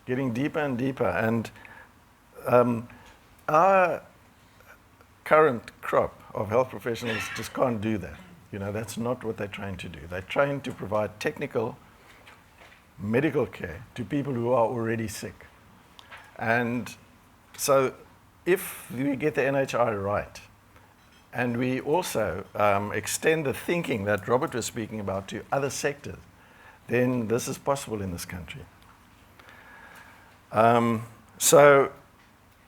getting deeper and deeper. And our current crop of health professionals just can't do that. You know, that's not what they're trying to do. They're trying to provide technical medical care to people who are already sick. And so if we get the NHI right, and we also extend the thinking that Robert was speaking about to other sectors, then this is possible in this country. So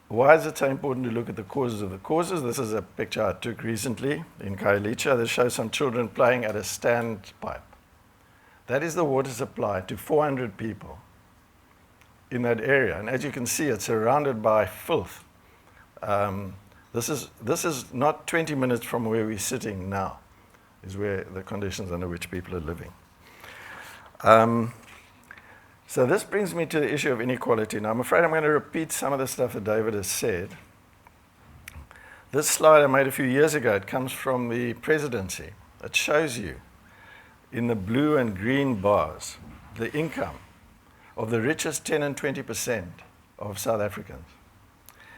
why is it so important to look at the causes of the causes? This is a picture I took recently in Khayelitsha that shows some children playing at a standpipe. That is the water supply to 400 people in that area. And as you can see, it's surrounded by filth. This is not 20 minutes from where we're sitting now, is where the conditions under which people are living. So this brings me to the issue of inequality. Now, I'm afraid I'm going to repeat some of the stuff that David has said. This slide I made a few years ago, it comes from the presidency. It shows you in the blue and green bars the income of the richest 10 and 20% of South Africans.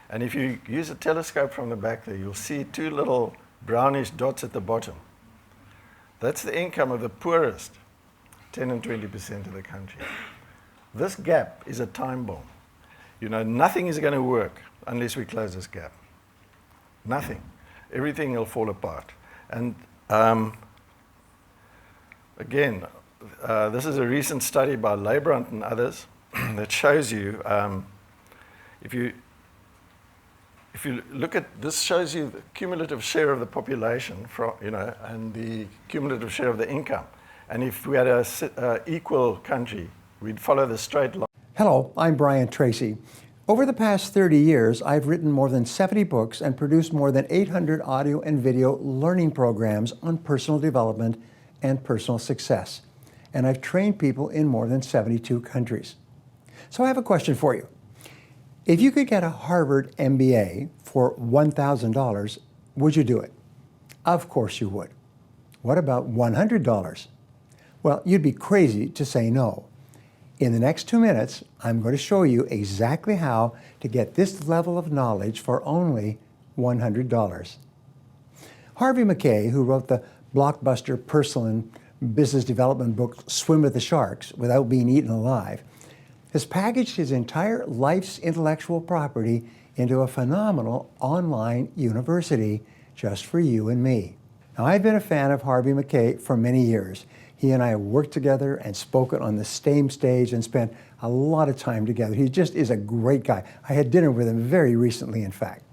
And if you use a telescope from the back there, you'll see two little brownish dots at the bottom. That's the income of the poorest 10 and 20% of the country. This gap is a time bomb. You know, nothing is going to work unless we close this gap. Nothing. Everything will fall apart. And again, this is a recent study by Leibrand and others that shows you, if you look at this, shows you the cumulative share of the population, and the cumulative share of the income. And if we had an equal country, we'd follow the straight line. Hello, I'm Brian Tracy. Over the past 30 years, I've written more than 70 books and produced more than 800 audio and video learning programs on personal development and personal success. And I've trained people in more than 72 countries. So I have a question for you. If you could get a Harvard MBA for $1,000, would you do it? Of course you would. What about $100? Well, you'd be crazy to say no. In the next 2 minutes, I'm going to show you exactly how to get this level of knowledge for only $100. Harvey Mackay, who wrote the blockbuster personal and business development book Swim with the Sharks Without Being Eaten Alive, has packaged his entire life's intellectual property into a phenomenal online university just for you and me. Now, I've been a fan of Harvey Mackay for many years. He and I have worked together and spoken on the same stage and spent a lot of time together. He just is a great guy. I had dinner with him very recently, in fact.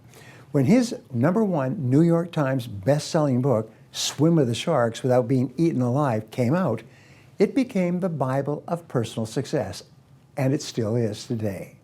When his #1 New York Times best-selling book, Swim with the Sharks Without Being Eaten Alive, came out, it became the Bible of personal success, and it still is today.